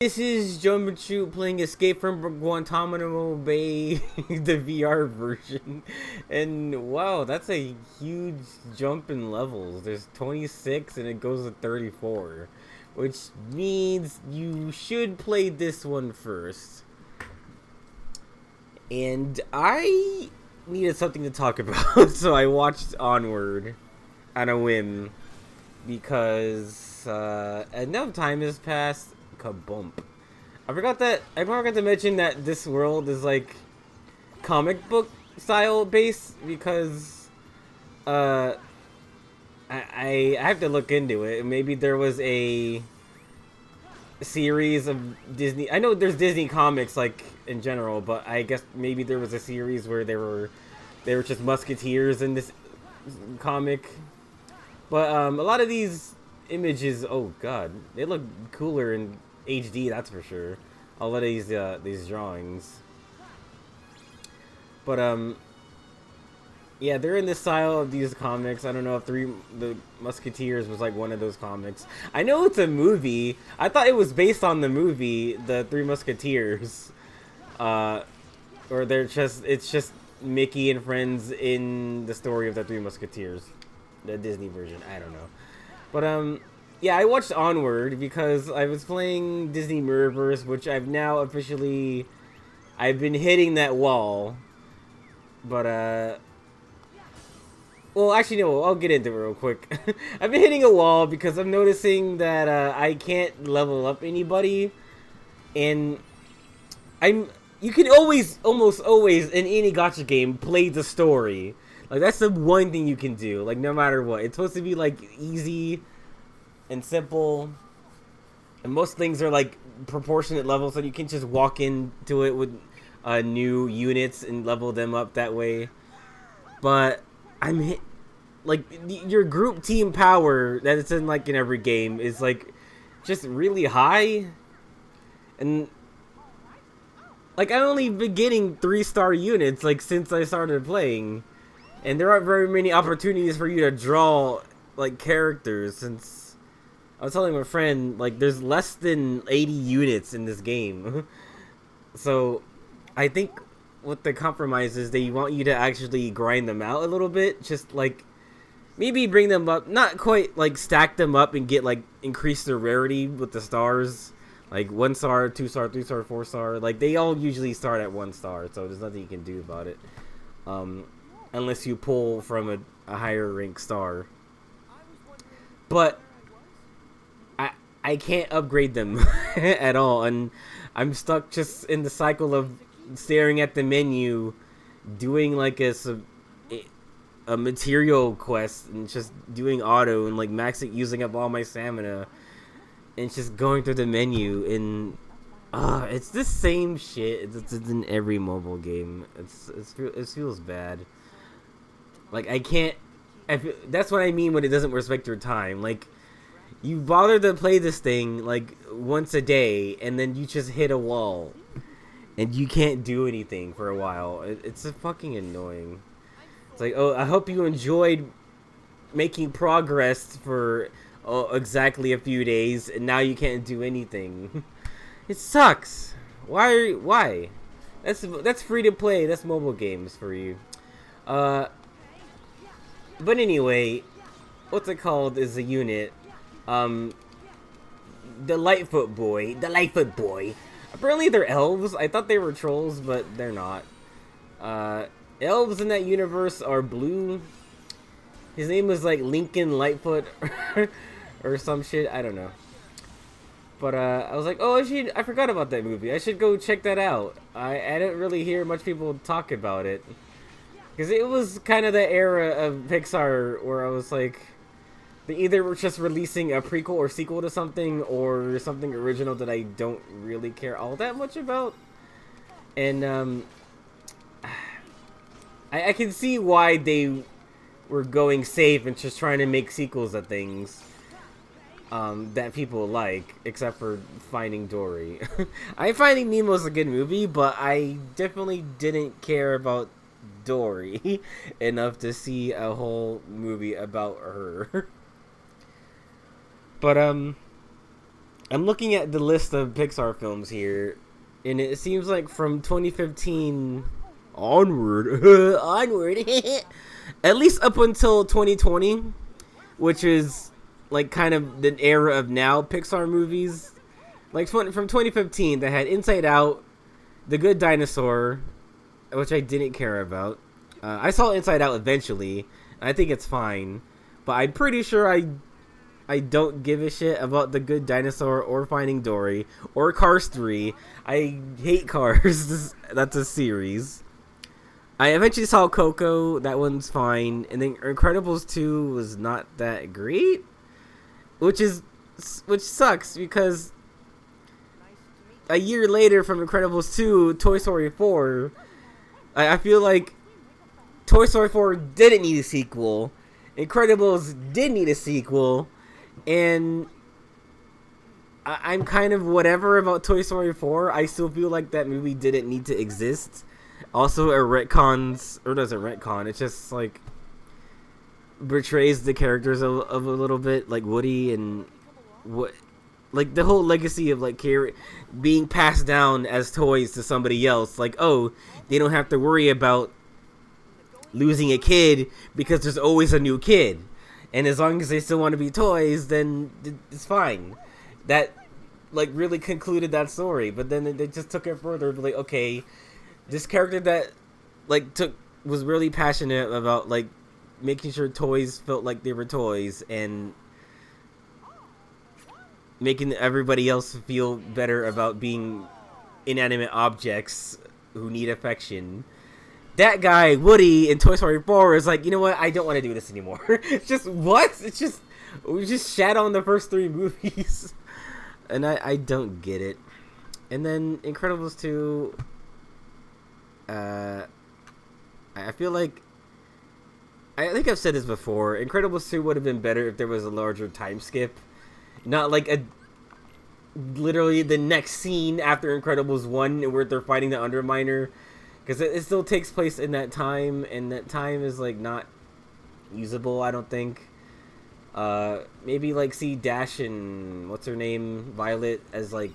This is Jomachu playing Escape from Guantanamo Bay, the VR version. And wow, that's a huge jump in levels. There's 26 and it goes to 34. Which means you should play this one first. And I needed something to talk about, so I watched Onward on a whim. Because enough time has passed. Kabump. I forgot to mention that this world is like comic book style based because I have to look into it. Maybe there was a series of Disney. I know there's Disney comics like in general, but I guess maybe there was a series where they were just musketeers in this comic. But a lot of these images, oh god, they look cooler in HD, that's for sure. A lot of these drawings. But yeah, they're in the style of these comics. I don't know if the Musketeers was like one of those comics. I know it's a movie. I thought it was based on the movie, The Three Musketeers. Or it's just Mickey and friends in the story of the Three Musketeers. The Disney version, I don't know. But yeah, I watched Onward because I was playing Disney Mirrorverse, which I've now officially I've been hitting that wall. But well, actually no, I'll get into it real quick. I've been hitting a wall because I'm noticing that I can't level up anybody, and you can almost always in any gacha game play the story. Like, that's the one thing you can do, like, no matter what. It's supposed to be, like, easy and simple. And most things are, like, proportionate levels, so you can just walk into it with new units and level them up that way. But like, your group team power that it's in, like, in every game is, like, just really high. And, like, I've only been getting 3-star units, like, since I started playing. And there aren't very many opportunities for you to draw, like, characters, since I was telling my friend, like, there's less than 80 units in this game. So, I think what the compromise is, they want you to actually grind them out a little bit. Just, like, maybe bring them up, not quite, like, stack them up and get, like, increase their rarity with the stars. Like, 1 star, 2 star, 3 star, 4 star. Like, they all usually start at 1 star, so there's nothing you can do about it. Unless you pull from a higher rank star. But I can't upgrade them at all, and I'm stuck just in the cycle of staring at the menu, doing like a material quest, and just doing auto, and like using up all my stamina, and just going through the menu, and it's the same shit. It's in every mobile game. It feels bad. Like, I can't... that's what I mean when it doesn't respect your time. Like, you bother to play this thing, like, once a day, and then you just hit a wall. And you can't do anything for a while. It's fucking annoying. It's like, oh, I hope you enjoyed making progress for exactly a few days, and now you can't do anything. It sucks. Why? That's free to play. That's mobile games for you. But anyway, what's it called is a unit. The Lightfoot Boy. Apparently they're elves. I thought they were trolls, but they're not. Elves in that universe are blue. His name was like Lincoln Lightfoot or some shit. I don't know. But I was like, oh, I forgot about that movie. I should go check that out. I didn't really hear much people talk about it. Because it was kind of the era of Pixar where I was like, they either were just releasing a prequel or sequel to something, or something original that I don't really care all that much about. And I can see why they were going safe and just trying to make sequels of things that people like, except for Finding Dory. Finding Nemo's a good movie, but I definitely didn't care about Dory enough to see a whole movie about her. But I'm looking at the list of Pixar films here, and it seems like from 2015 onward, onward, at least up until 2020, which is like kind of the era of now Pixar movies. Like from 2015, they had Inside Out, The Good Dinosaur, which I didn't care about. I saw Inside Out eventually. I think it's fine, but I'm pretty sure I don't give a shit about The Good Dinosaur or Finding Dory or Cars 3. I hate Cars. That's a series. I eventually saw Coco. That one's fine. And then Incredibles 2 was not that great, which sucks because a year later from Incredibles 2, Toy Story 4, I feel like Toy Story 4 didn't need a sequel. Incredibles did need a sequel. And I'm kind of whatever about Toy Story 4. I still feel like that movie didn't need to exist. Also, it retcons, or doesn't retcon, it just, like, betrays the characters of a little bit, like Woody and what, like, the whole legacy of, like, being passed down as toys to somebody else. Like, oh, they don't have to worry about losing a kid because there's always a new kid. And as long as they still want to be toys, then it's fine. That, like, really concluded that story. But then they just took it further. Like, okay, this character that, like, was really passionate about, like, making sure toys felt like they were toys and making everybody else feel better about being inanimate objects who need affection. That guy, Woody, in Toy Story 4 is like, you know what? I don't want to do this anymore. It's just, what? It's just, we just shat on the first 3 movies. And I don't get it. And then Incredibles 2, I feel like, I think I've said this before, Incredibles 2 would have been better if there was a larger time skip. Not like literally the next scene after Incredibles 1 where they're fighting the Underminer. Because it still takes place in that time, and that time is, like, not usable, I don't think. Maybe, like, see Dash and, what's her name, Violet, as, like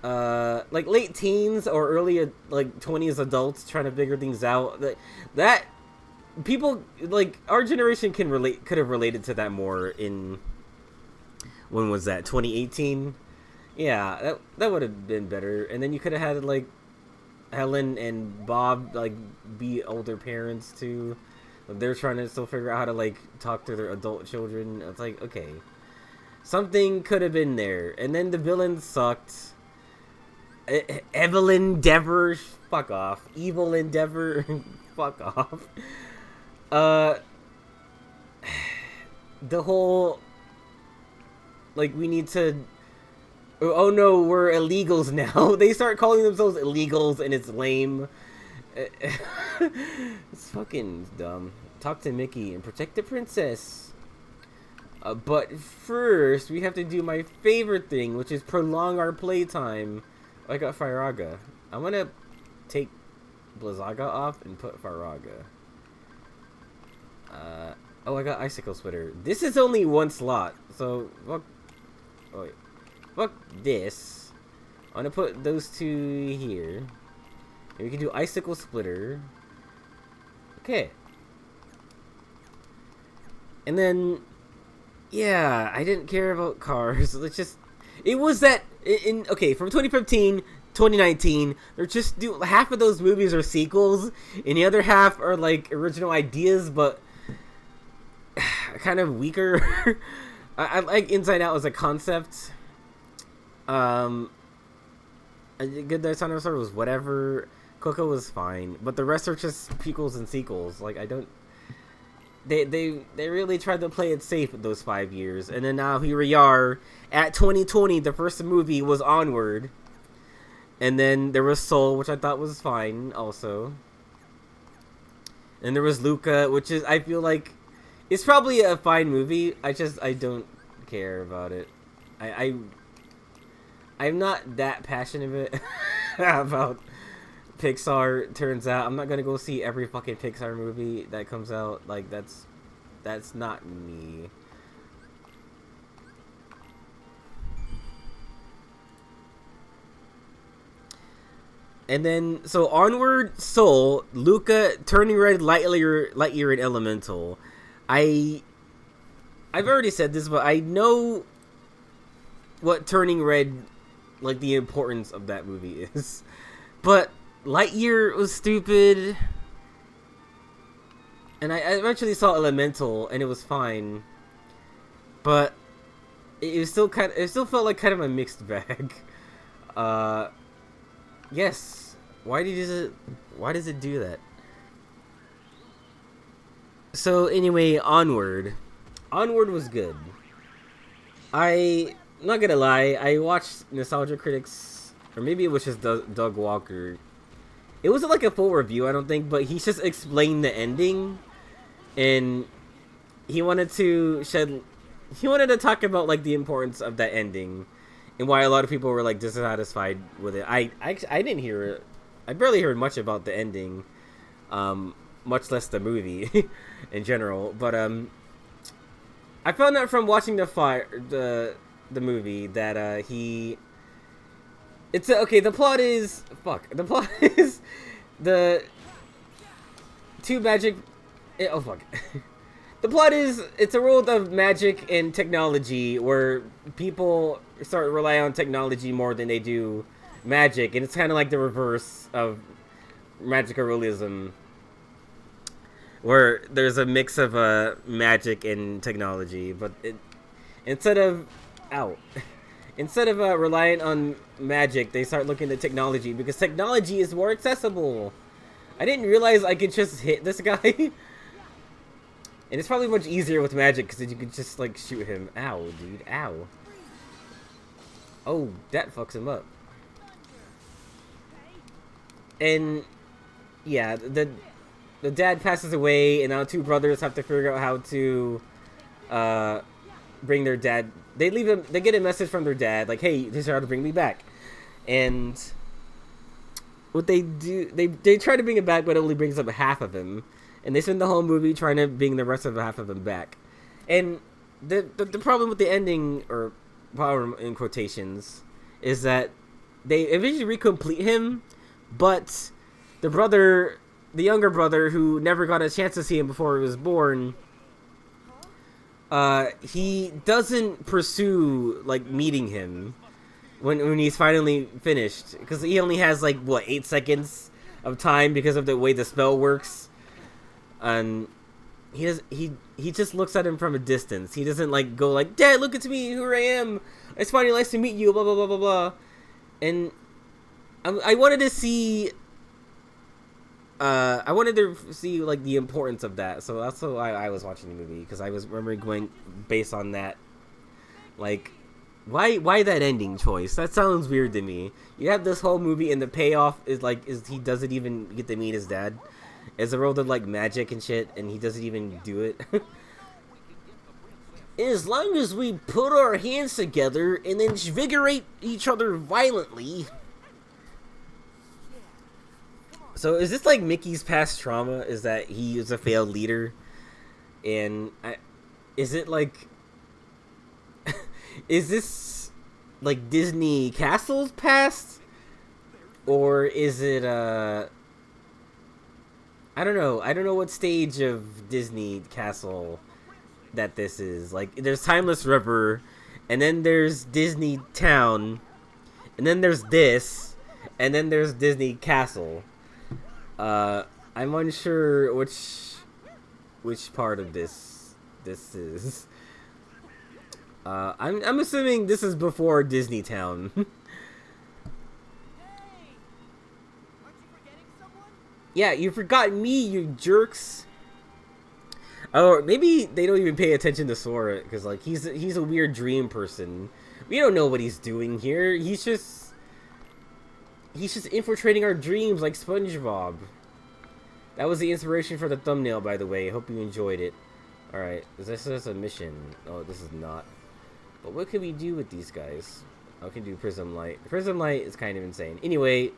late teens or early, like, 20s adults trying to figure things out. That people, like, our generation could have related to that more in, when was that, 2018? Yeah, that would have been better. And then you could have had, like, Helen and Bob, like, be older parents too. They're trying to still figure out how to, like, talk to their adult children. It's like, okay, something could have been there. And then the villain sucked. Evelyn Dever, fuck off. Evil Endeavor, fuck off. The whole, like, we need to, oh no, we're illegals now. They start calling themselves illegals and it's lame. It's fucking dumb. Talk to Mickey and protect the princess. But first, we have to do my favorite thing, which is prolong our playtime. I got Firaga. I'm gonna take Blizzaga off and put Firaga. Oh, I got Icicle Splitter. This is only one slot, so fuck. Oh, wait. Fuck this. I'm gonna put those 2 here. And we can do Icicle Splitter. Okay. And then, yeah, I didn't care about Cars. Let's just, it was that, okay, from 2015, 2019, they're just half of those movies are sequels, and the other half are, like, original ideas, but kind of weaker. I like Inside Out as a concept. Good Dinosaur was whatever. Coco was fine, but the rest are just prequels and sequels. Like, I don't. They really tried to play it safe with those 5 years, and then now here we are at 2020. The first movie was Onward, and then there was Soul, which I thought was fine, also. And there was Luca, which is, I feel like, it's probably a fine movie. I don't care about it. I'm not that passionate about Pixar. Turns out I'm not gonna go see every fucking Pixar movie that comes out. Like, that's not me. And then, so Onward, Soul, Luca, Turning Red, Lightyear, and Elemental. I've already said this, but I know what Turning Red, like, the importance of that movie is. But Lightyear was stupid. And I eventually saw Elemental, and it was fine. But it still felt like kind of a mixed bag. Yes. Why does it do that? So anyway, Onward. Onward was good. I'm not gonna lie, I watched Nostalgia Critics, or maybe it was just Doug Walker. It wasn't like a full review, I don't think, but he just explained the ending. And he wanted to talk about like the importance of that ending and why a lot of people were like dissatisfied with it. I didn't hear it. I barely heard much about the ending, much less the movie in general. But I found out from watching the movie that the plot is the two magic. Oh fuck. The plot is, it's a world of magic and technology where people start to rely on technology more than they do magic, and it's kind of like the reverse of magical realism, where there's a mix of magic and technology, but instead of relying on magic, they start looking at technology because technology is more accessible. I didn't realize I could just hit this guy. And it's probably much easier with magic because you can just like shoot him. Ow, dude, ow. Oh, that fucks him up. And yeah, the dad passes away, and now two brothers have to figure out how to bring their dad. They get a message from their dad like, "Hey, this is how to bring me back." And what they do, they try to bring him back, but it only brings up half of him. And they spend the whole movie trying to bring the rest of half of him back. And the problem with the ending, or problem in quotations, is that they eventually recomplete him, but the younger brother, who never got a chance to see him before he was born, he doesn't pursue like meeting him when he's finally finished, because he only has like 8 seconds of time because of the way the spell works. And he just looks at him from a distance. He doesn't like go like, "Dad, look at me, here I am. It's finally nice to meet you." Blah blah blah blah blah. And I wanted to see like the importance of that. So that's why I was watching the movie, because I was remembering going based on that. Like, why that ending choice? That sounds weird to me. You have this whole movie and the payoff is he doesn't even get to meet his dad. It's a world of like magic and shit, and he doesn't even do it. As long as we put our hands together and invigorate each other violently. So is this like Mickey's past trauma? Is that he is a failed leader? And is it like is this like Disney Castle's past? Or is it I don't know what stage of Disney Castle that this is. Like, there's Timeless River, and then there's Disney Town, and then there's this, and then there's Disney Castle. I'm unsure which part of this is. I'm assuming this is before Disney Town. Yeah, you forgot me, you jerks. Oh, maybe they don't even pay attention to Sora, because like he's a weird dream person. We don't know what he's doing here. He's just infiltrating our dreams like SpongeBob. That was the inspiration for the thumbnail, by the way. Hope you enjoyed it. All right, this is a mission. Oh, this is not. But what can we do with these guys? I can do Prism Light. Prism Light is kind of insane. Anyway,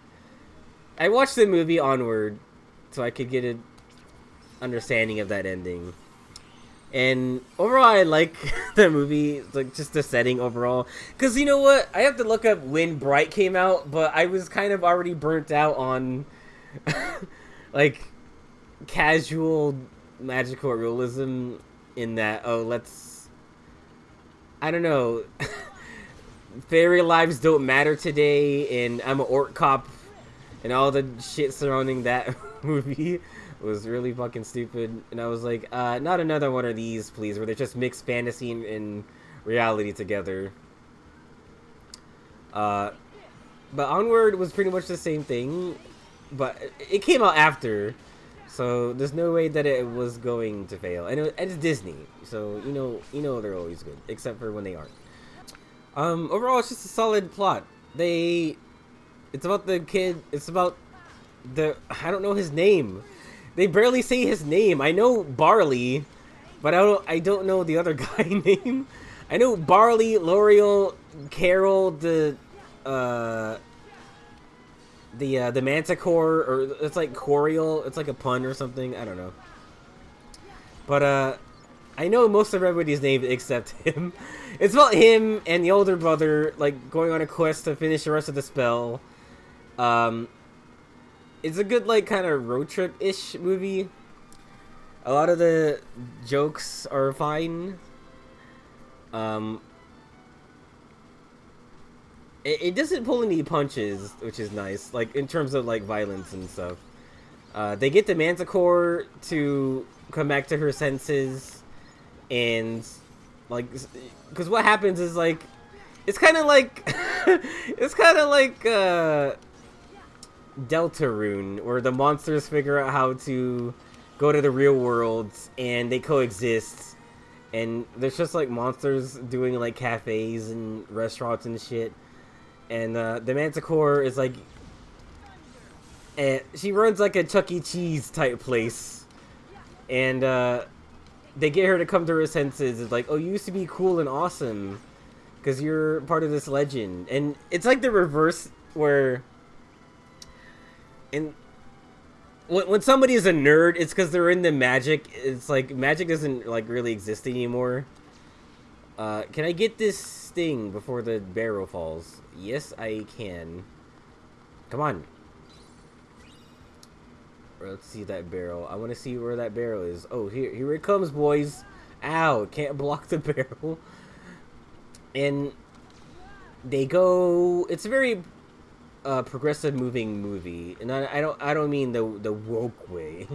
I watched the movie Onward so I could get an understanding of that ending. And overall, I like the movie, like just the setting overall. Because you know what? I have to look up when Bright came out, but I was kind of already burnt out on like casual magical realism in that, oh, let's, I don't know, fairy lives don't matter today, and I'm an orc cop, and all the shit surrounding that movie was really fucking stupid. And I was like, not another one of these, please, where they just mix fantasy and reality together. But Onward was pretty much the same thing, but it came out after, so there's no way that it was going to fail. And it's Disney, so you know they're always good, except for when they aren't. Overall, it's just a solid plot. It's about the kid. It's about I don't know his name. They barely say his name. I know Barley, but I don't know the other guy name. I know Barley, L'Oreal, Carol, the Manticore, or it's like Corial. It's like a pun or something. I don't know. But I know most of everybody's name except him. It's about him and the older brother, like, going on a quest to finish the rest of the spell. It's a good, like, kind of road trip-ish movie. A lot of the jokes are fine. It doesn't pull any punches, which is nice, like, in terms of, like, violence and stuff. They get the Manticore to come back to her senses, and, like, because what happens is, like, it's kind of like, Deltarune, where the monsters figure out how to go to the real world, and they coexist, and there's just, like, monsters doing, like, cafes and restaurants and shit, and, the Manticore is, like, she runs, like, a Chuck E. Cheese type place, and, they get her to come to her senses. It's like, oh, you used to be cool and awesome, because you're part of this legend, and it's, like, the reverse, where... And when somebody is a nerd, it's because they're into magic. It's like magic doesn't like really exist anymore. Can I get this thing before the barrel falls? Yes, I can. Come on. Let's see that barrel. I want to see where that barrel is. Oh, here it comes, boys. Ow, can't block the barrel. And they go. It's a very progressive moving movie, and I don't mean the woke way.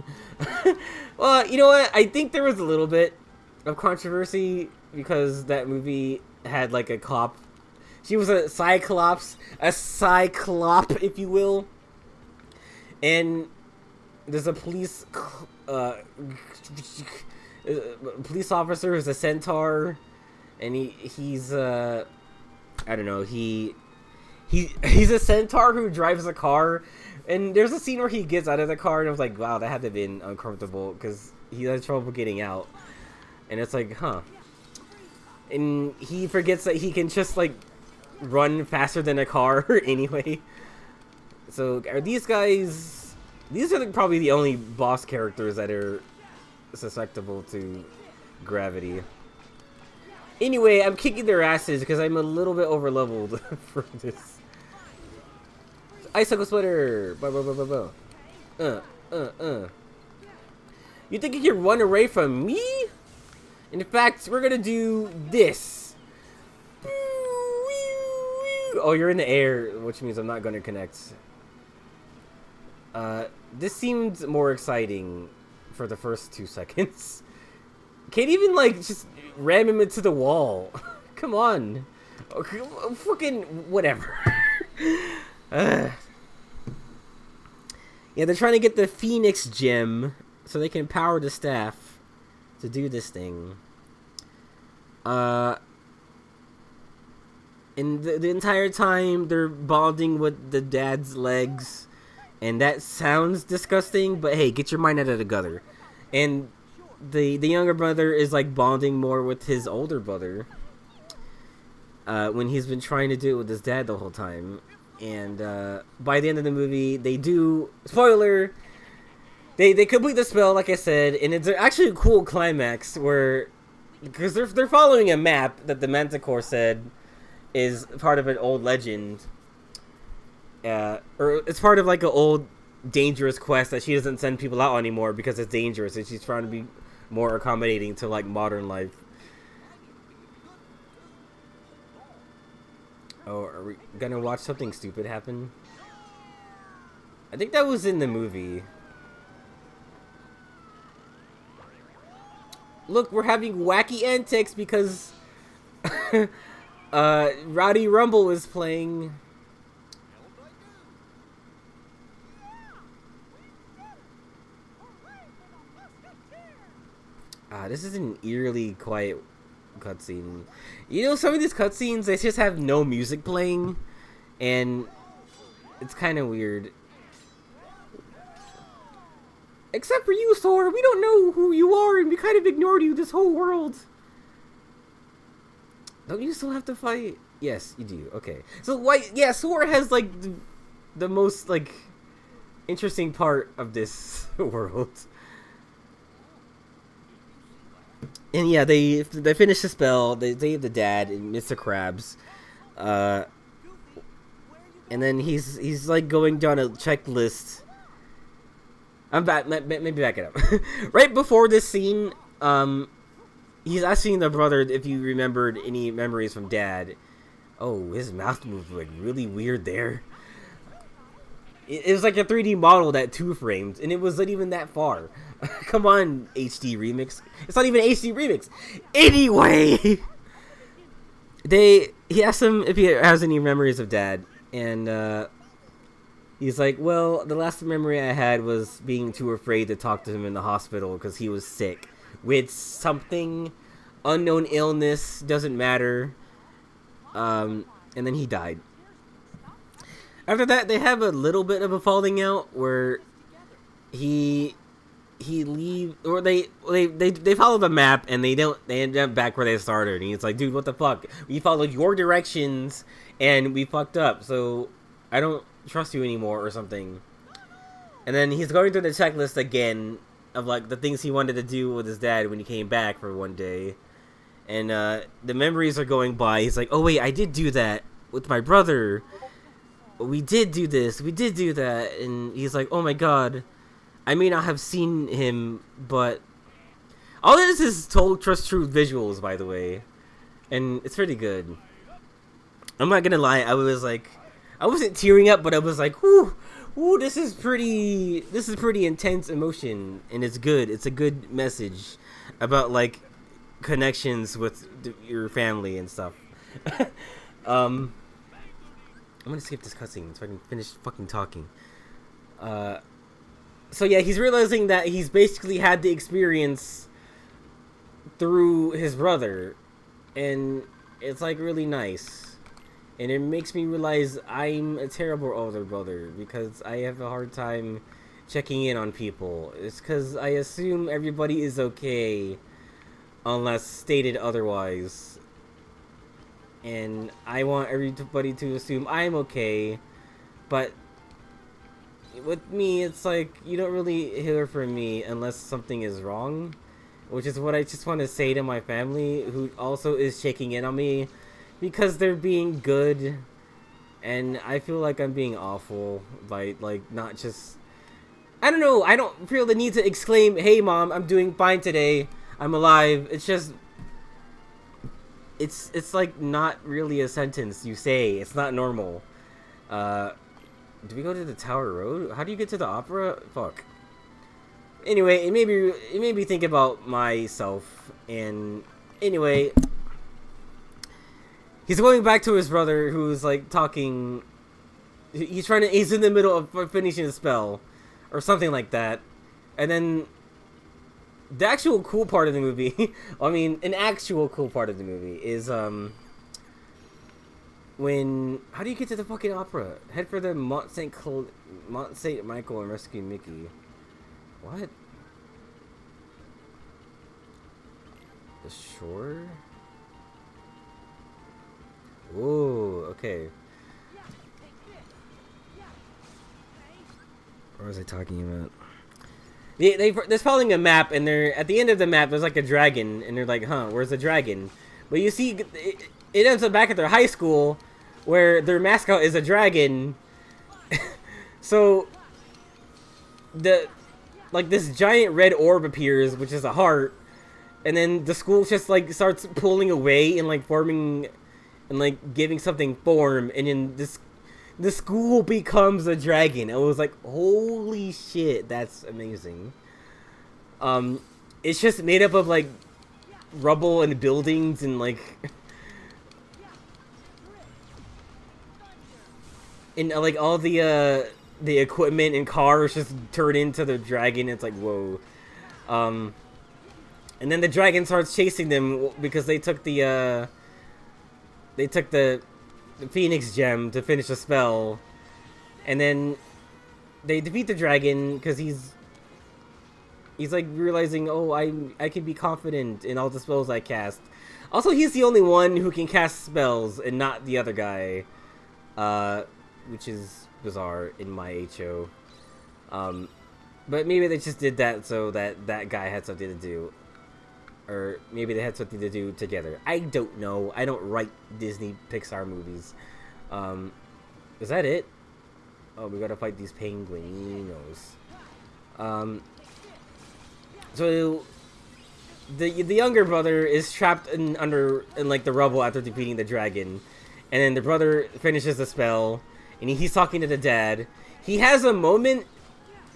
Well, you know what? I think there was a little bit of controversy because that movie had like a cop. She was a cyclops, if you will. And there's a police officer who's a centaur, and he's I don't know, He's a centaur who drives a car, and there's a scene where he gets out of the car, and I was like, wow, that had to have been uncomfortable, because he has trouble getting out. And it's like, huh. And he forgets that he can just, like, run faster than a car anyway. So, are these guys... These are probably the only boss characters that are susceptible to gravity. Anyway, I'm kicking their asses because I'm a little bit over-leveled for this. Icicle sweater! You think you can run away from me? In fact, we're gonna do this. Oh, you're in the air, which means I'm not gonna connect. This seemed more exciting for the first 2 seconds. Can't even, like, just ram him into the wall. Come on. Okay, fucking whatever. Yeah, they're trying to get the Phoenix gem so they can power the staff to do this thing. And the entire time they're bonding with the dad's legs, and that sounds disgusting, but hey, get your mind out of the gutter. And the younger brother is like bonding more with his older brother when he's been trying to do it with his dad the whole time. And by the end of the movie, they do, spoiler, they complete the spell, like I said, and it's actually a cool climax where, because they're following a map that the Manticore said is part of an old legend, or it's part of like an old dangerous quest that she doesn't send people out anymore because it's dangerous, and she's trying to be more accommodating to like modern life. Oh, are we gonna watch something stupid happen? I think that was in the movie. Look, we're having wacky antics because Rowdy Rumble is playing. This is an eerily quiet cutscene. You know, some of these cutscenes, they just have no music playing, and it's kind of weird. Except for you, Sora, we don't know who you are, and we kind of ignored you this whole world. Don't you still have to fight? Yes, you do. Okay. So, why? Yeah, Sora has, like, the most, like, interesting part of this world. And yeah, they finish the spell. They save the dad and Mr. Krabs, and then he's like going down a checklist. I'm back. Maybe back it up. Right before this scene, he's asking the brother if you remembered any memories from Dad. Oh, his mouth moved like really weird there. It was like a 3D model that 2-framed, and it wasn't even that far. Come on, HD Remix. It's not even HD Remix. Anyway, he asked him if he has any memories of Dad, and he's like, well, the last memory I had was being too afraid to talk to him in the hospital because he was sick with something, unknown illness, doesn't matter, and then he died. After that, they have a little bit of a falling out where he leave, or they follow the map and they end up back where they started, and he's like, dude, what the fuck? We followed your directions and we fucked up, so I don't trust you anymore or something. And then he's going through the checklist again of like the things he wanted to do with his dad when he came back for one day, and the memories are going by. He's like, oh wait, I did do that with my brother. We did do this, we did do that, and he's like, oh my god, I may not have seen him, but all this is total trust true visuals, by the way, and it's pretty good. I'm not gonna lie, I wasn't tearing up, but I was like, whoo, this is pretty intense emotion, and it's good. It's a good message about like connections with your family and stuff. I'm gonna skip this cutscene so I can finish fucking talking. So yeah, he's realizing that he's basically had the experience through his brother, and it's like really nice. And it makes me realize I'm a terrible older brother because I have a hard time checking in on people. It's because I assume everybody is okay unless stated otherwise. And I want everybody to assume I'm okay, but with me, it's like, you don't really hear from me unless something is wrong, which is what I just want to say to my family, who also is checking in on me, because they're being good, and I feel like I'm being awful by, like, not just... I don't know, I don't feel the need to exclaim, hey mom, I'm doing fine today, I'm alive. It's just... It's like not really a sentence you say. It's not normal. Do we go to the Tower Road? How do you get to the opera? Fuck. Anyway, it made me think about myself. And anyway, he's going back to his brother, who's like talking. He's in the middle of finishing a spell, or something like that, and then. The actual cool part of the movie, I mean, an actual cool part of the movie is, when, how do you get to the fucking opera? Head for the Mont Saint Michael and rescue Mickey. What? The shore? Whoa, okay. What was I talking about? they're following a map, and they're at the end of the map. There's like a dragon, and they're like, "Huh, where's the dragon?" But you see, it ends up back at their high school, where their mascot is a dragon. So this giant red orb appears, which is a heart, and then the school just like starts pulling away and like forming and like giving something form, and then the school becomes a dragon. It was like, holy shit, that's amazing. It's just made up of like rubble and buildings and like and like all the equipment and cars just turn into the dragon. It's like, whoa. And then the dragon starts chasing them because they took the Phoenix gem to finish the spell, and then they defeat the dragon because he's like realizing, oh, I can be confident in all the spells I cast. Also, he's the only one who can cast spells and not the other guy, which is bizarre in my HO. But maybe they just did that so that guy had something to do. Or maybe they had something to do together. I don't know. I don't write Disney Pixar movies. Is that it? Oh, we gotta fight these penguinos. So the younger brother is trapped in like the rubble after defeating the dragon, and then the brother finishes the spell, and he's talking to the dad. He has a moment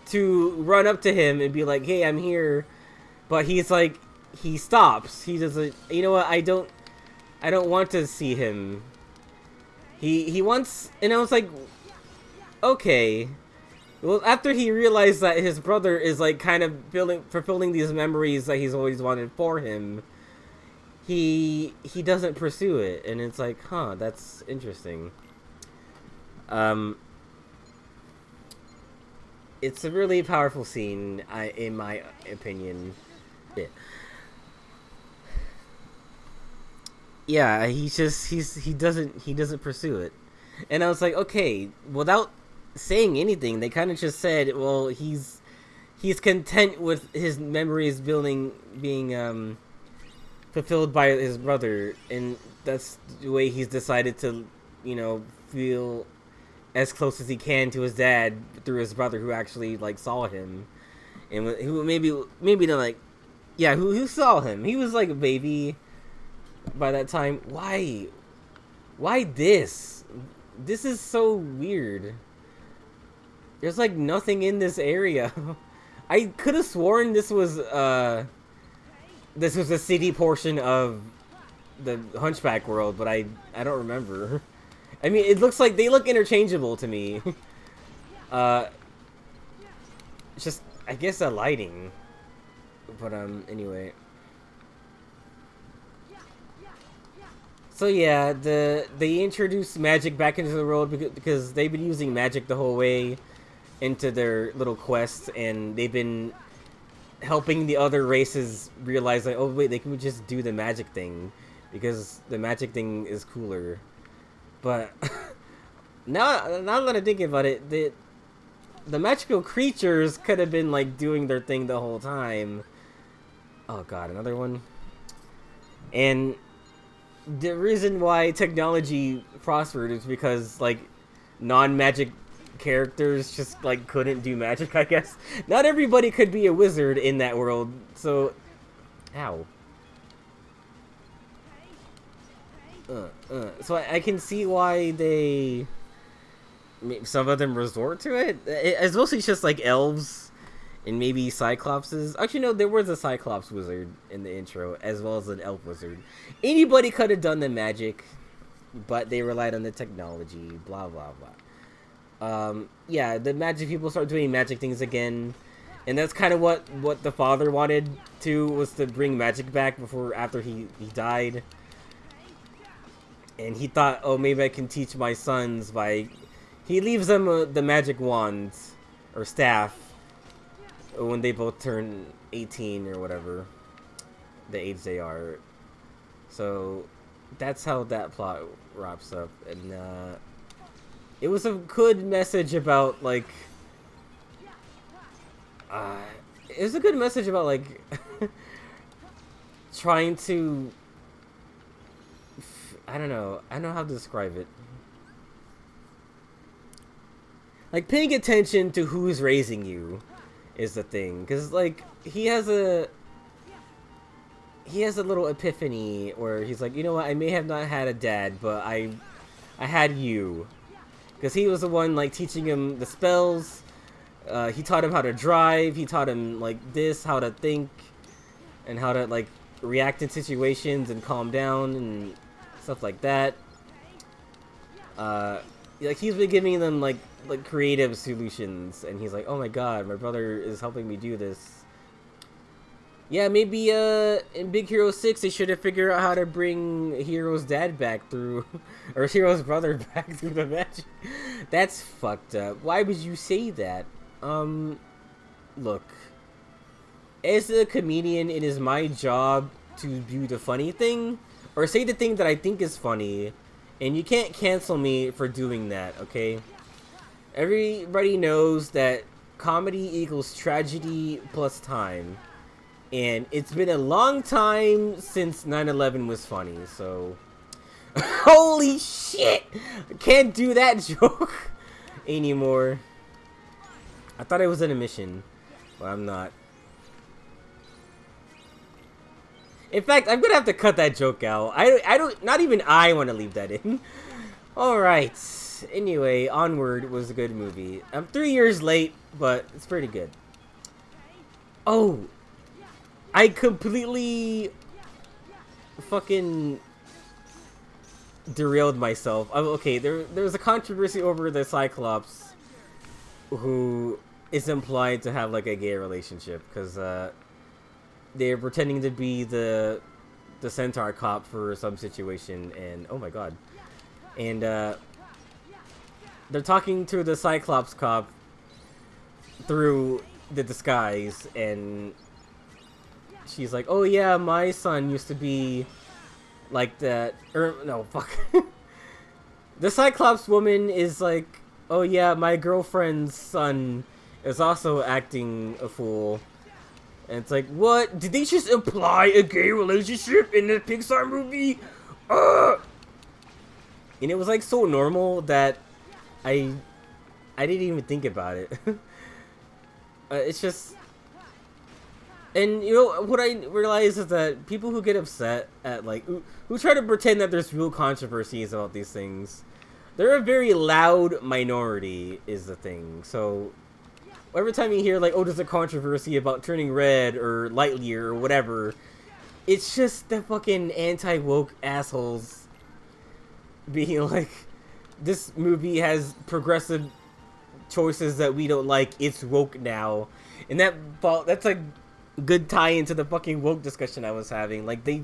to run up to him and be like, "Hey, I'm here," but he's like, he stops. He doesn't. You know what? I don't want to see him. He wants, and I was like, okay. Well, after he realized that his brother is like kind of fulfilling these memories that he's always wanted for him, he doesn't pursue it, and it's like, huh, that's interesting. It's a really powerful scene, in my opinion. Yeah. Yeah, he doesn't pursue it, and I was like, okay, without saying anything, they kind of just said, well, he's content with his memories being fulfilled by his brother, and that's the way he's decided to, feel as close as he can to his dad through his brother, who actually like saw him, and who maybe they're like, yeah, who saw him? He was like a baby by that time. Why this? This is so weird. There's like nothing in this area. I could have sworn this was a city portion of the Hunchback world, but I don't remember. I mean, it looks like they look interchangeable to me. Just, I guess, the lighting. But anyway. So yeah, they introduced magic back into the world because they've been using magic the whole way into their little quests, and they've been helping the other races realize, like, oh wait, they can just do the magic thing because the magic thing is cooler. But now that I think about it, the magical creatures could have been like doing their thing the whole time. Oh god, another one. And the reason why technology prospered is because like non-magic characters just like couldn't do magic, I guess. Not everybody could be a wizard in that world, so ow. So I can see why some of them resort to it. It's mostly just like elves and maybe cyclopses. Actually, no, there was a cyclops wizard in the intro as well as an elf wizard. Anybody could have done the magic, but they relied on the technology. Blah blah blah. Yeah, the magic people start doing magic things again, and that's kind of what the father wanted to, was to bring magic back after he died. And he thought, oh, maybe I can teach my sons by... He leaves them the magic wand, or staff, when they both turn 18 or whatever, the age they are. So, that's how that plot wraps up. And, it was a good message about, like... it's a good message about like trying to. I don't know how to describe it. Like paying attention to who's raising you is the thing, because like he has a little epiphany where he's like, you know what, I may have not had a dad, but I had you, because he was the one like teaching him the spells. He taught him how to drive. He taught him like this, how to think, and how to like react in situations and calm down and stuff like that. Like he's been giving them like creative solutions, and he's like, oh my god, my brother is helping me do this. Yeah, maybe in Big Hero 6 they should have figured out how to bring Hero's dad back through, or Hero's brother back through the magic. That's fucked up. Why would you say that? Look, as a comedian, it is my job to do the funny thing, or say the thing that I think is funny, and you can't cancel me for doing that, okay? Everybody knows that comedy equals tragedy plus time. And it's been a long time since 9/11 was funny, so... Holy shit! I can't do that joke anymore. I thought I was in a mission, but I'm not. In fact, I'm gonna have to cut that joke out. I don't, not even I want to leave that in. Alright. Anyway, Onward was a good movie. I'm 3 years late, but it's pretty good. Oh! I completely fucking derailed myself. Okay, there was a controversy over the Cyclops, who is implied to have like a gay relationship, because they're pretending to be the Centaur cop for some situation, and oh my god, and they're talking to the Cyclops cop through the disguise, and she's like, oh yeah, my son used to be like that. Or, no, fuck. The Cyclops woman is like, oh yeah, my girlfriend's son is also acting a fool. And it's like, what? Did they just imply a gay relationship in the Pixar movie? And it was like so normal that I didn't even think about it. It's just... And, you know, what I realize is that people who get upset at, like, who try to pretend that there's real controversies about these things, they're a very loud minority, is the thing. So, every time you hear, like, oh, there's a controversy about turning red, or Lightyear, or whatever, it's just the fucking anti-woke assholes being like, this movie has progressive choices that we don't like, it's woke now. And that's, like, good tie into the fucking woke discussion I was having. Like, they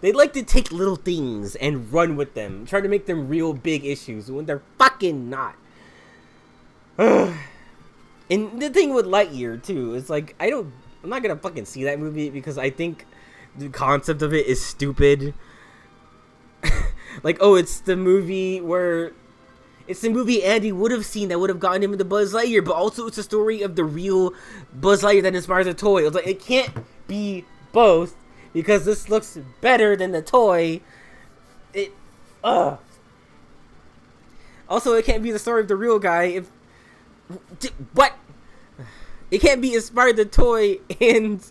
like to take little things and run with them, try to make them real big issues when they're fucking not. And the thing with Lightyear too is like, I'm not gonna fucking see that movie because I think the concept of it is stupid. Like, oh, it's the movie Andy would have seen that would have gotten him into Buzz Lightyear, but also it's a story of the real Buzz Lightyear that inspires a toy. It was like, it can't be both, because this looks better than the toy. Also, it can't be the story of the real guy what? It can't be inspired the toy and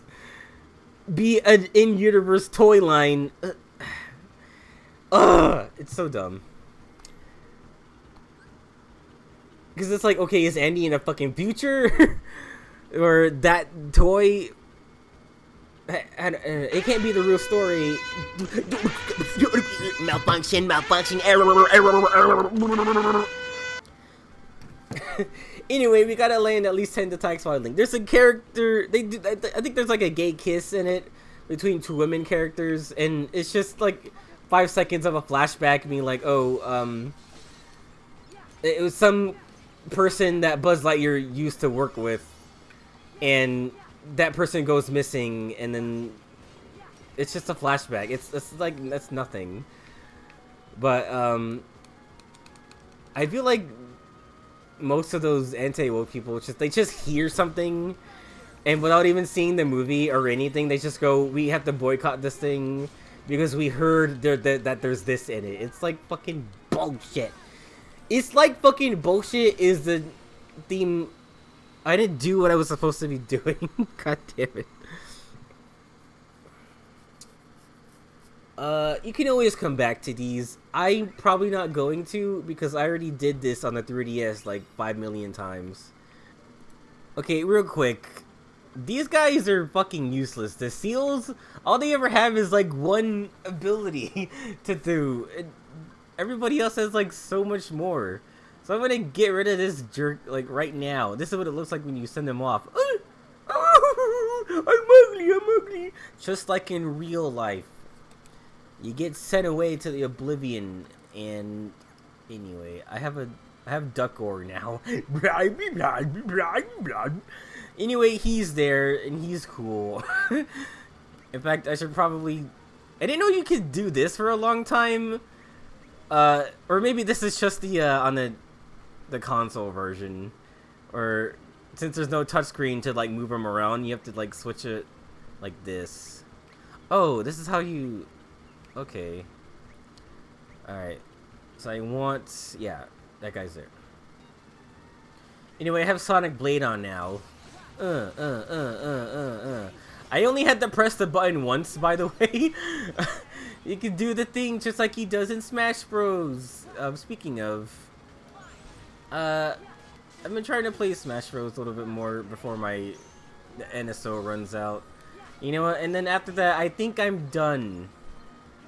be an in-universe toy line. It's so dumb. Because it's like, okay, is Andy in a fucking future? Or that toy... It can't be the real story. Malfunction, error. Anyway, we gotta land at least 10 attacks while link. There's a character... I think there's like a gay kiss in it between two women characters. And it's just like 5 seconds of a flashback being like, oh, it was some person that Buzz Lightyear used to work with, and that person goes missing, and then it's just a flashback. It's like, that's nothing. But I feel like most of those anti-woke people they just hear something And without even seeing the movie or anything, they just go, we have to boycott this thing because we heard that there's this in it. It's like fucking bullshit. It's like fucking bullshit is the theme. I didn't do what I was supposed to be doing. God damn it. You can always come back to these. I'm probably not going to because I already did this on the 3DS like 5 million times. Okay, real quick. These guys are fucking useless. The seals, all they ever have is like one ability to do. Everybody else has like so much more. So I'm gonna get rid of this jerk like right now. This is what it looks like when you send them off. I'm ugly. Just like in real life. You get sent away to the oblivion, and anyway, I have Duckor now. Anyway, he's there and he's cool. In fact, I should probably. I didn't know you could do this for a long time. Or maybe this is just the on the console version, or since there's no touchscreen to like move them around, you have to like switch it like this. Oh, this is how you. Okay. Alright. So I want... Yeah, that guy's there. Anyway, I have Sonic Blade on now. I only had to press the button once, by the way. You can do the thing just like he does in Smash Bros. Speaking of... I've been trying to play Smash Bros. A little bit more before the NSO runs out. You know what? And then after that, I think I'm done.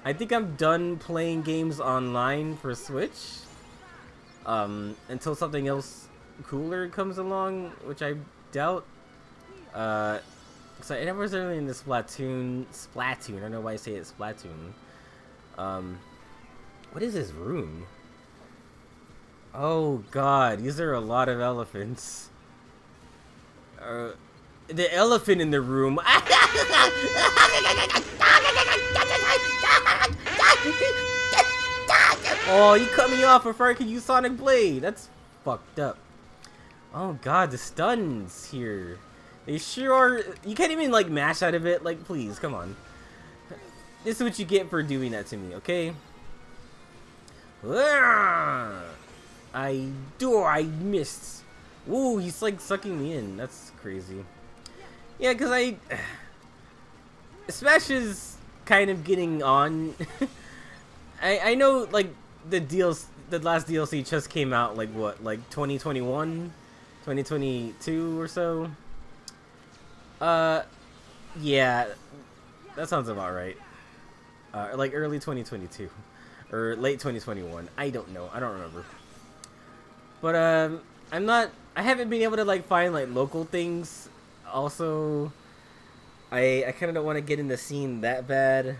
I think I'm done playing games online for Switch. Until something else cooler comes along, which I doubt. So I never was really in the Splatoon. I don't know why I say it's Splatoon. What is this room? Oh god, these are a lot of elephants. The elephant in the room. Oh, you cut me off before I could use Sonic Blade. That's fucked up. Oh god, the stuns here. They sure are. You can't even like mash out of it. Like, please, come on. This is what you get for doing that to me, okay? I missed. Ooh, he's like sucking me in. That's crazy. Yeah, because Smash is kind of getting on. I know, like, the last DLC just came out, like, what, like, 2021? 2022 or so? Yeah, that sounds about right. Like, early 2022. Or late 2021. I don't know. I don't remember. But, I haven't been able to, like, find, like, local things. Also, I kind of don't want to get in the scene that bad.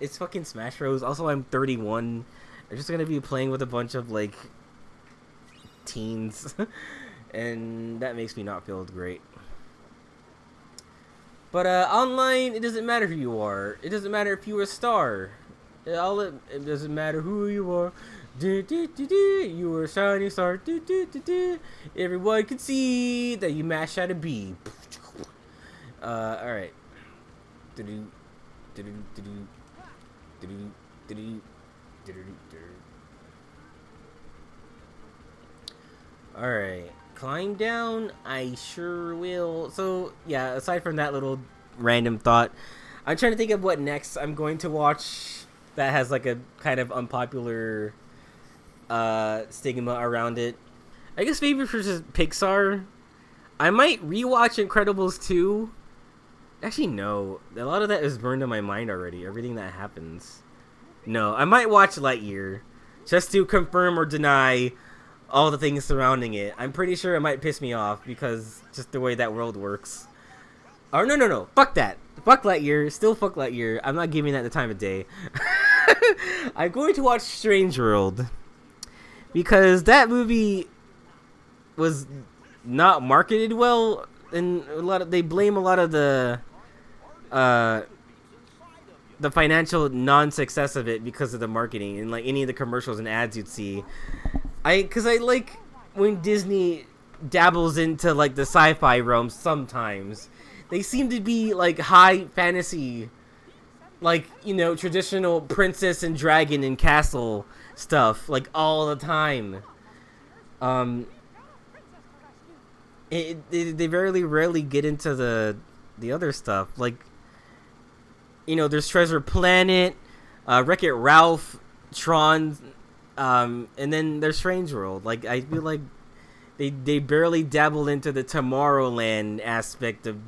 It's fucking Smash Bros. Also, I'm 31. I'm just gonna be playing with a bunch of, like, teens. And that makes me not feel great. But, online, it doesn't matter who you are. It doesn't matter if you're a star. It doesn't matter who you are. You are a shining star. Everyone can see that you mash out a B. Alright. Alright. Climb down? I sure will. So, yeah, aside from that little random thought, I'm trying to think of what next I'm going to watch that has like a kind of unpopular stigma around it. I guess maybe for just Pixar, I might rewatch Incredibles 2. Actually, no. A lot of that is burned in my mind already. Everything that happens. No, I might watch Lightyear just to confirm or deny all the things surrounding it. I'm pretty sure it might piss me off because just the way that world works. Oh, no. Fuck that. Fuck Lightyear. Still fuck Lightyear. I'm not giving that the time of day. I'm going to watch Strange World because that movie was not marketed well, and they blame a lot of the financial non-success of it because of the marketing and like any of the commercials and ads you'd see. Because I like when Disney dabbles into like the sci-fi realm sometimes, They seem to be like high fantasy, like, you know, traditional princess and dragon and castle stuff, like all the time. Um, they very rarely get into the other stuff. Like, you know, there's Treasure Planet, Wreck-It Ralph, Tron, and then there's Strange World. Like, I feel like they barely dabble into the Tomorrowland aspect of,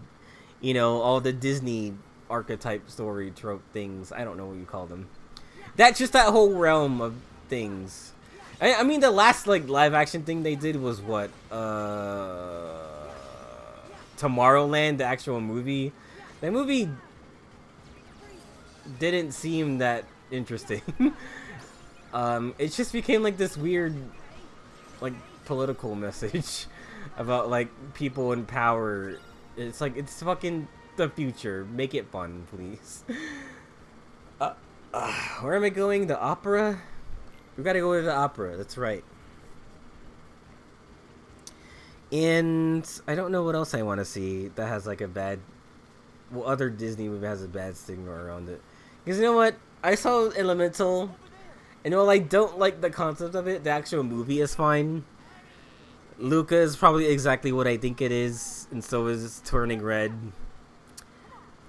you know, all the Disney archetype story trope things. I don't know what you call them. That's just that whole realm of things. I mean, the last like live action thing they did was what? Tomorrowland, the actual movie. That movie didn't seem that interesting. It just became like this weird, like, political message about like people in power. It's like, it's fucking the future. Make it fun, please. Where am I going? The opera? We gotta go to the opera. That's right. And I don't know what else I want to see that has like a bad. Well, other Disney movie has a bad stigma around it. Because you know what? I saw Elemental, and while I don't like the concept of it, the actual movie is fine. Luca is probably exactly what I think it is, and so is Turning Red.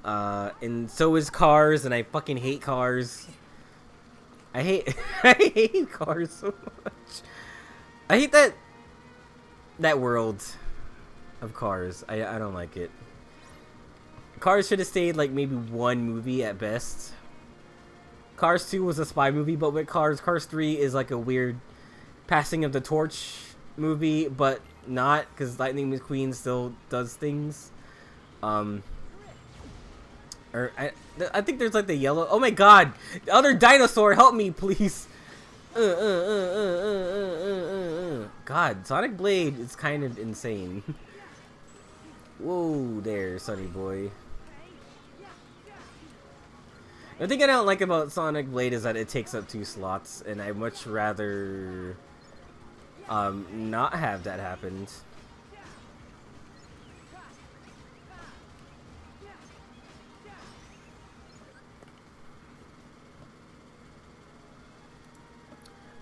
And so is Cars, and I fucking hate Cars. I hate Cars so much. I hate that world of Cars. I don't like it. Cars should have stayed like maybe one movie at best. Cars 2 was a spy movie, but with Cars 3 is like a weird passing of the torch movie, but not, because Lightning McQueen still does things. Or I think there's like the yellow. Oh my god, the other dinosaur, help me, please. God, Sonic Blade is kind of insane. Whoa there, Sonny boy. The thing I don't like about Sonic Blade is that it takes up 2 slots, and I'd much rather not have that happen.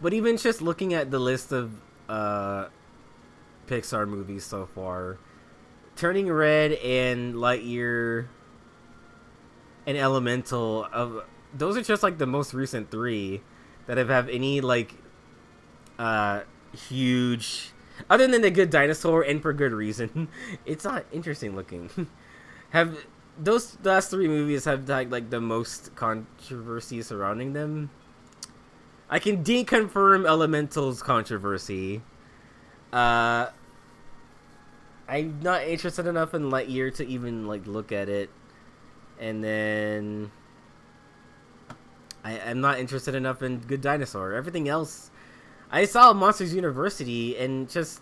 But even just looking at the list of Pixar movies so far, Turning Red and Lightyear and Elemental, those are just like the most recent 3 that have any like huge, other than The Good Dinosaur, and for good reason. It's not interesting looking. Have those last 3 movies have like the most controversy surrounding them? I can deconfirm Elemental's controversy. I'm not interested enough in Lightyear to even like look at it. And then I'm not interested enough in Good Dinosaur. Everything else, I saw Monsters University, and just,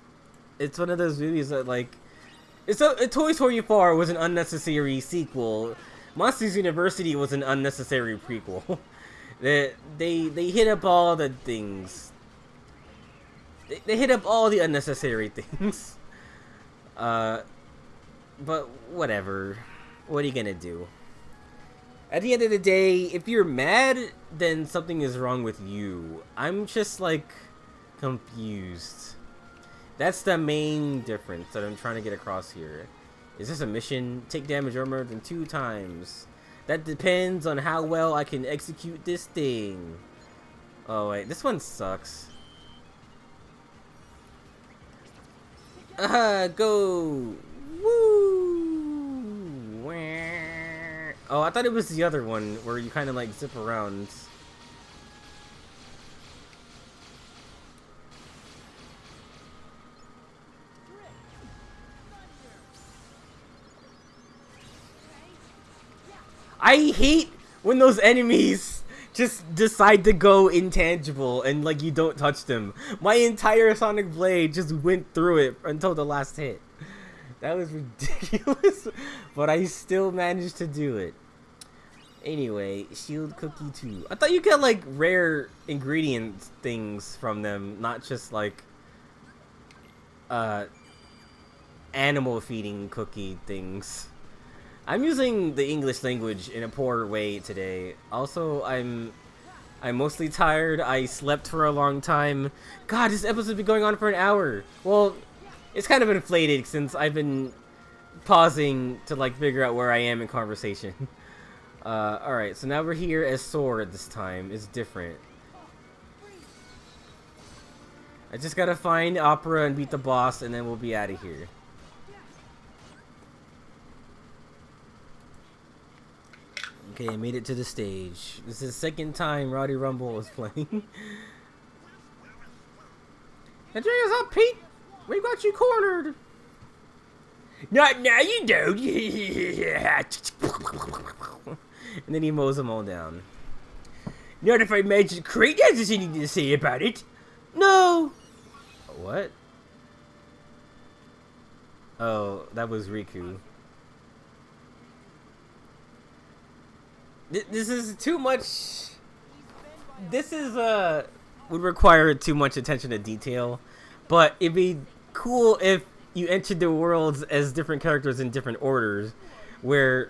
it's one of those movies that like, Toy Story 4 was an unnecessary sequel. Monsters University was an unnecessary prequel. They hit up all the things. They hit up all the unnecessary things. But whatever. What are you gonna do? At the end of the day, if you're mad, then something is wrong with you. I'm just like confused. That's the main difference that I'm trying to get across here. Is this a mission? Take damage more than 2 times. That depends on how well I can execute this thing. Oh wait, this one sucks. Go! Woo! Oh, I thought it was the other one where you kind of like zip around. I hate when those enemies just decide to go intangible and like you don't touch them. My entire Sonic Blade just went through it until the last hit. That was ridiculous, but I still managed to do it. Anyway, Shield Cookie 2. I thought you get like rare ingredient things from them, not just like animal feeding cookie things. I'm using the English language in a poor way today. Also, I'm mostly tired. I slept for a long time. God, this episode's been going on for an hour. Well, it's kind of inflated since I've been pausing to like figure out where I am in conversation. Alright, so now we're here as Sword this time. It's different. I just gotta find Opera and beat the boss, and then we'll be out of here. Okay, I made it to the stage. This is the second time Roddy Rumble was playing. Andrea's up, Pete! We got you cornered! Not now, you don't! And then he mows them all down. Not if I Magic Crate has anything to say about it! No! What? Oh, that was Riku. This is too much. This is would require too much attention to detail, but it'd be cool if you entered the worlds as different characters in different orders. Where,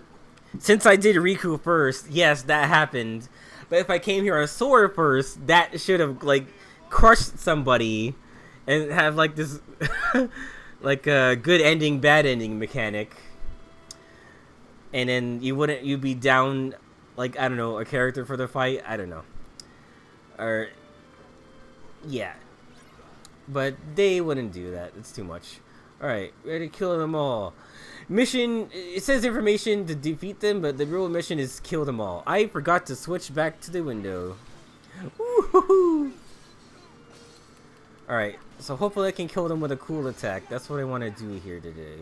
since I did Riku first, yes, that happened. But if I came here as Sora first, that should have like crushed somebody and have like this like a good ending, bad ending mechanic. And then you'd be down like, I don't know, a character for the fight. I don't know. Or yeah. But they wouldn't do that. It's too much. Alright, ready to kill them all. Mission, it says information to defeat them, but the real mission is kill them all. I forgot to switch back to the window. Woohoo! Alright, so hopefully I can kill them with a cool attack. That's what I want to do here today.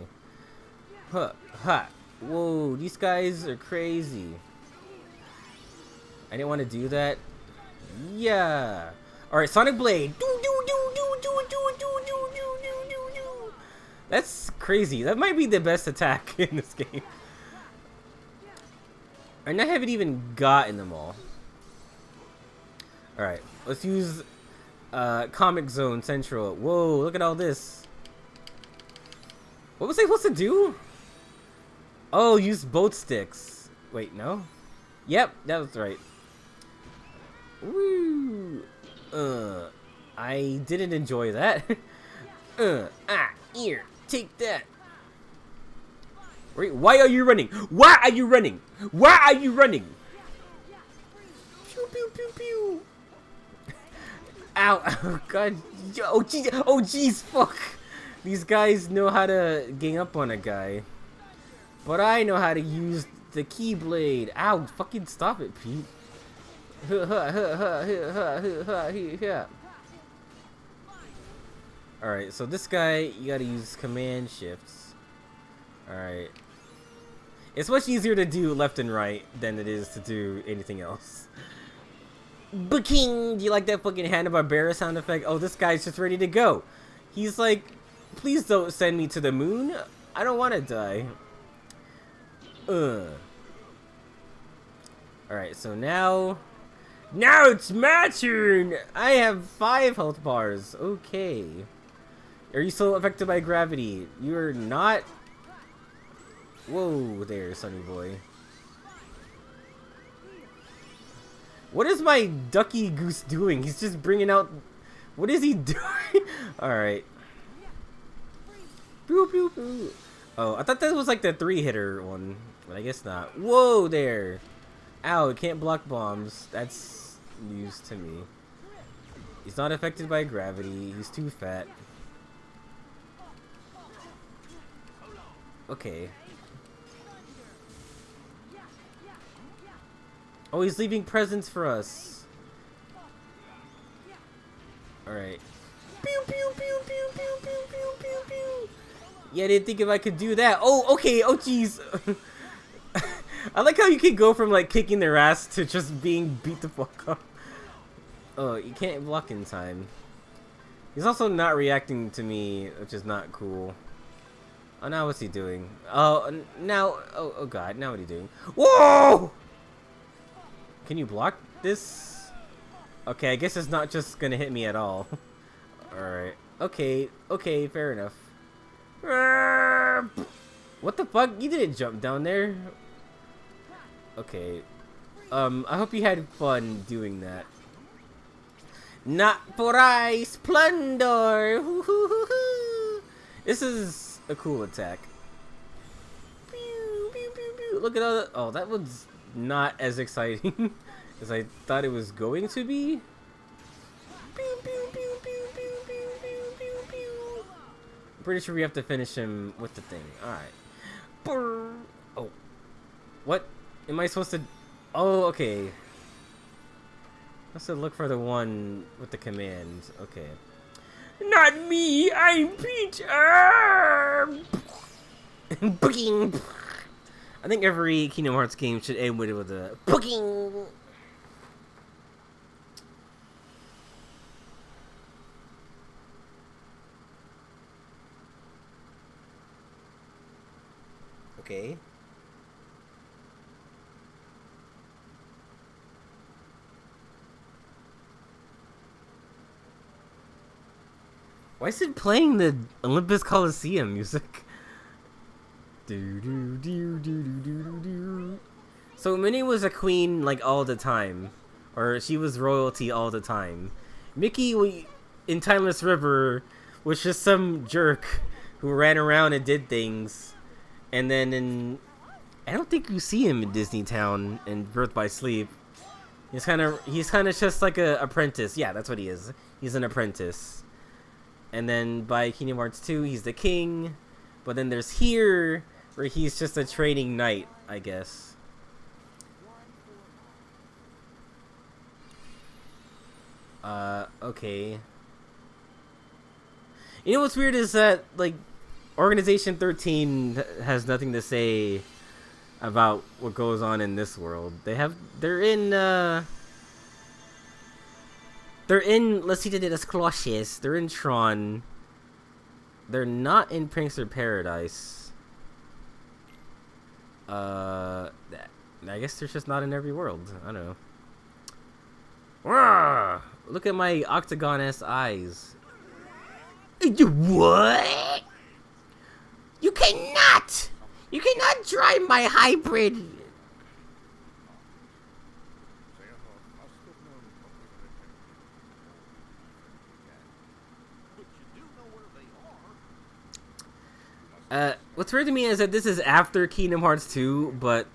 Huh, ha. Whoa, these guys are crazy. I didn't want to do that. Yeah. Alright, Sonic Blade. That's crazy. That might be the best attack in this game. And I haven't even gotten them all. Alright, let's use Comic Zone Central. Whoa, look at all this. What was I supposed to do? Oh, use both sticks. Wait, no? Yep, that was right. Woo! I didn't enjoy that. Here, take that. Wait, why are you running? Why are you running? Why are you running? Pew pew pew pew. Ow! Oh god! Oh jeez! Oh jeez! Fuck! These guys know how to gang up on a guy, but I know how to use the Keyblade. Ow! Fucking stop it, Pete. Alright, so this guy, you gotta use command shifts. Alright. It's much easier to do left and right than it is to do anything else. Ba-king! Do you like that fucking Hanna-Barbera sound effect? Oh, this guy's just ready to go. He's like, please don't send me to the moon. I don't want to die. Alright, so now it's my turn! I have 5 health bars. Okay. Are you still affected by gravity? You're not? Whoa there, Sonny boy. What is my ducky goose doing? He's just bringing out... What is he doing? Alright. Pew, pew, pew. Oh, I thought that was like the 3-hitter one. But I guess not. Whoa there! Ow, it can't block bombs. That's news to me. He's not affected by gravity. He's too fat. Okay. Oh, he's leaving presents for us. Alright. Pew, pew, pew, pew, pew, pew, pew, pew, pew. Yeah, I didn't think if I could do that. Oh, okay. Oh, jeez. I like how you can go from, like, kicking their ass to just being beat the fuck up. Oh, you can't block in time. He's also not reacting to me, which is not cool. Oh, now what's he doing? Oh, now... Oh, God. Now what are you doing? Whoa! Can you block this? Okay, I guess it's not just gonna hit me at all. Alright. Okay, fair enough. What the fuck? You didn't jump down there. Okay. I hope you had fun doing that. Not for ice plunder. This is a cool attack. Pew, pew, pew, pew. Look at all that. Oh, that was not as exciting as I thought it was going to be. Pew, pew, pew, pew, pew, pew, pew, pew, pew. I'm pretty sure we have to finish him with the thing. Alright. Oh. What? Am I supposed to... Oh, okay. I have to look for the one with the command. Okay. Not me! I'm Peter! Booking! I think every Kingdom Hearts game should end with a booking! Okay. Why is it playing the Olympus Coliseum music? Do do do do do do do. So Minnie was a queen like all the time, or she was royalty all the time. Mickey in Timeless River was just some jerk who ran around and did things, and then I don't think you see him in Disney Town in Birth by Sleep. He's kind of just like a apprentice. Yeah, that's what he is. He's an apprentice. And then by Kingdom Hearts 2, he's the king. But then there's here, where he's just a training knight, I guess. Okay. You know what's weird is that, like, Organization 13 has nothing to say about what goes on in this world. They're in, let's see, they Cloches. They're in Tron. They're not in Prankster Paradise. I guess they're just not in every world. I don't know. Rawr! Look at my octagon-ass eyes. What? You cannot! You cannot drive my hybrid! What's weird to me is that this is after Kingdom Hearts 2, but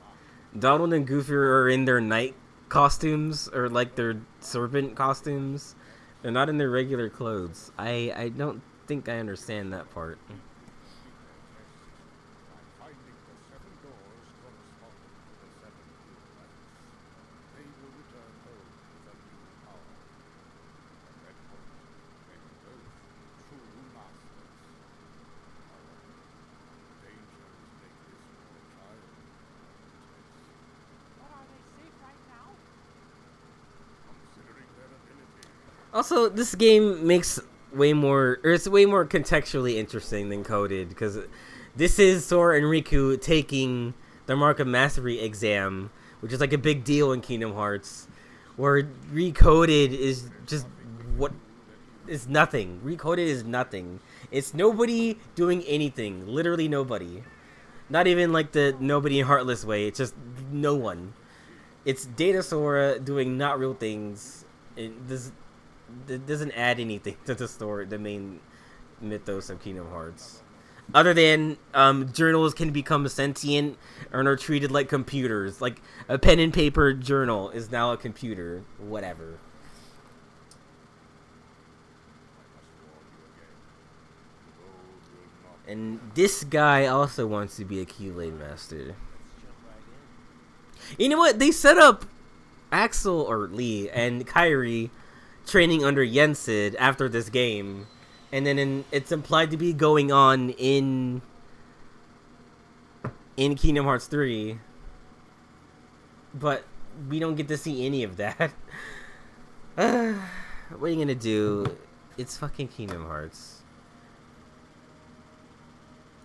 Donald and Goofy are in their knight costumes, or like their servant costumes. They're not in their regular clothes. I don't think I understand that part. Also, this game makes it's way more contextually interesting than Coded, because this is Sora and Riku taking the Mark of Mastery exam, which is like a big deal in Kingdom Hearts, where Recoded is just what is nothing. Recoded is nothing. It's nobody doing anything. Literally nobody. Not even like the nobody heartless way. It's just no one. It's Data Sora doing not real things. It doesn't add anything to the story, the main mythos of Kingdom Hearts. Other than journals can become sentient and are treated like computers. Like a pen and paper journal is now a computer. Whatever. And this guy also wants to be a Keyblade Master. You know what? They set up Axel or Lee and Kyrie training under Yensid after this game, and then it's implied to be going on in Kingdom Hearts 3, but we don't get to see any of that. What are you gonna do? It's fucking Kingdom Hearts.